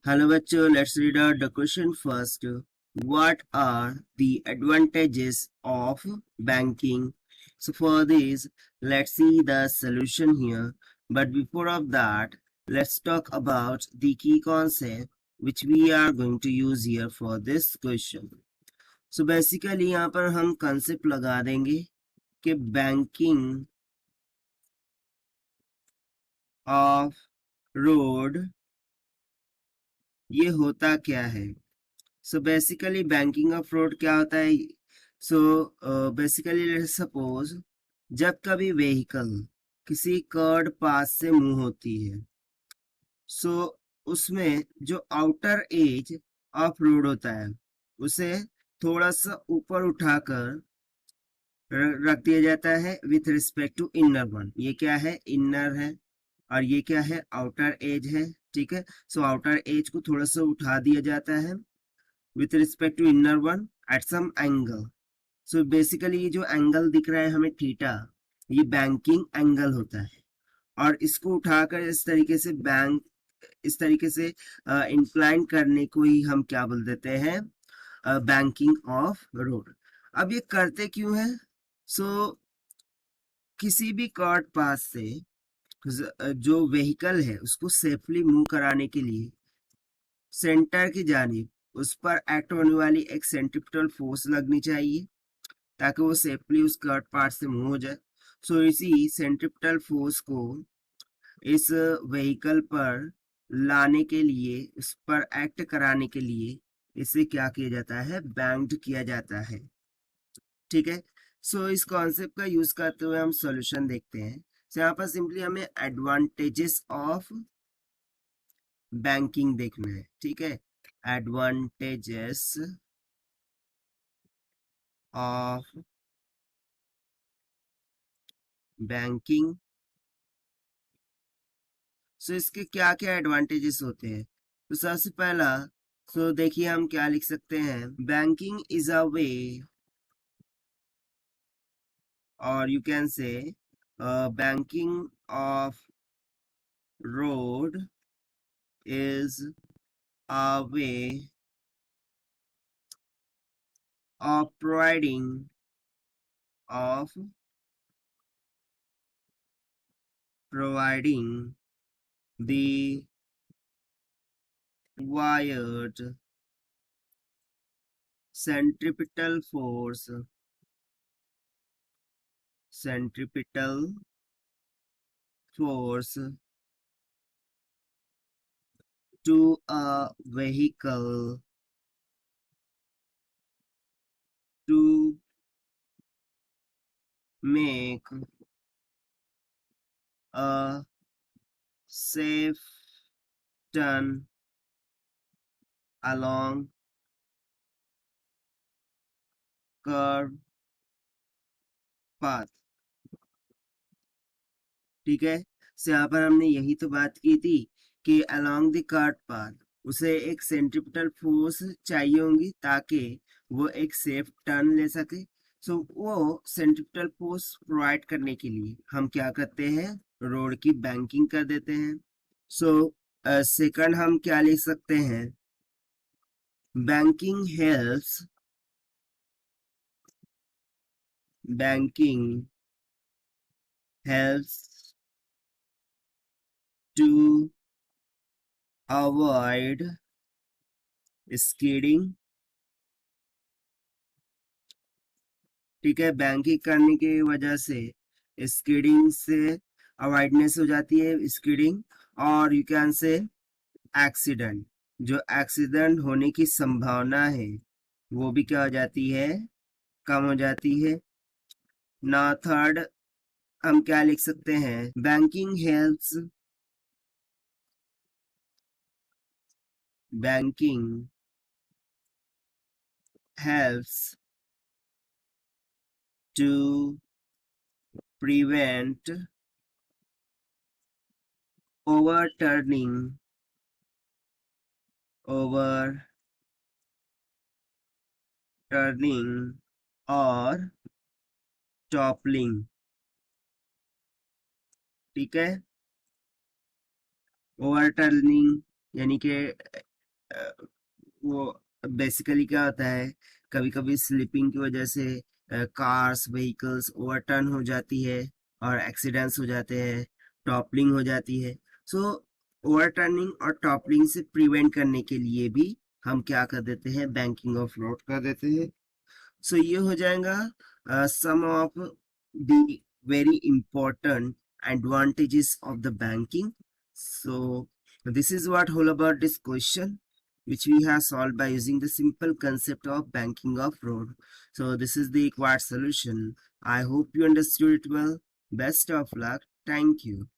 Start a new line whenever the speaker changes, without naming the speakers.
Hello bachcho, let's read out the question first. What are the advantages of banking? So for this, let's see the solution here. But before of that, let's talk about the key concept which we are going to use here for this question. So basically यहाँ पर हम concept लगा देंगे कि banking of road ये होता क्या है. So basically banking of fraud क्या होता है. So basically let's suppose जब कभी vehicle किसी कर्ड पास से मूव होती है, so उसमें जो आउटर एज ऑफ रोड होता है उसे थोड़ा सा ऊपर उठाकर रख दिया जाता है with respect to inner one. ये क्या है, इनर है, और ये क्या है, आउटर एज है. ठीक है, सो आउटर एज को थोड़ा सा उठा दिया जाता है with respect to inner one at some angle. So basically ये जो एंगल दिख रहा है हमें थीटा, ये बैंकिंग एंगल होता है, और इसको उठाकर इस तरीके से इंक्लाइन करने को ही हम क्या बोल देते हैं, बैंकिंग ऑफ रोड. अब ये करते क्यों है. सो किसी भी कार्ड पास से जो व्हीकल है उसको सेफली मूव कराने के लिए सेंटर की जानिब उस पर एक्ट होने वाली एक सेंट्रिपिटल फोर्स लगनी चाहिए ताकि वो सेफली उस कर्ट पार्ट से मूव हो जाए. सो इसी सेंट्रिपिटल फोर्स को इस व्हीकल पर लाने के लिए, उस पर एक्ट कराने के लिए इसे क्या किया जाता है, बैंक्ड किया जाता है. ठीक है, सो इस कॉन्सेप्ट का यूज करते हुए हम सॉल्यूशन देखते हैं. सो यहाँ पर सिंपली हमें एडवांटेजेस ऑफ बैंकिंग देखना है. ठीक है, एडवांटेजेस ऑफ बैंकिंग. सो इसके क्या क्या एडवांटेजेस होते हैं. तो सबसे पहला, सो देखिए हम क्या लिख सकते हैं, बैंकिंग इज अ वे, और you can say banking of road is a way of of providing the wired centripetal force to a vehicle to make a safe turn along curved path. ठीक है, से यहाँ पर हमने यही तो बात की थी कि अलोंग द कर्व्ड पाथ उसे एक सेंट्रिपिटल फोर्स चाहिए होंगी ताकि वो एक सेफ टर्न ले सके. सो वो सेंट्रिपिटल फोर्स प्रोवाइड करने के लिए हम क्या करते हैं, रोड की बैंकिंग कर देते हैं. सो सेकंड हम क्या लिख सकते हैं, banking helps to avoid skidding. ठीक है, बैंकिंग करने की वजह से स्कीडिंग से अवॉइडनेस हो जाती है, स्कीडिंग, और यू कैन से एक्सीडेंट, जो एक्सीडेंट होने की संभावना है वो भी क्या हो जाती है, कम हो जाती है ना. थर्ड हम क्या लिख सकते हैं, banking helps to prevent overturning और टॉपलिंग. ठीक है, ओवरटर्निंग यानी कि वो बेसिकली क्या होता है, कभी कभी स्लिपिंग की वजह से कार्स व्हीकल्स ओवरटर्न हो जाती है और एक्सीडेंट्स हो जाते हैं, टॉपलिंग हो जाती है। सो ओवरटर्निंग और टॉपलिंग से प्रिवेंट करने के लिए भी हम क्या कर देते हैं, बैंकिंग ऑफ फ्रॉड कर देते हैं। सो ये हो जाएगा some of the very important advantages of the banking. So this is what whole about this question, which we have solved by using the simple concept of banking of fraud. So this is the required solution. I hope you understood it well. Best of luck. Thank you.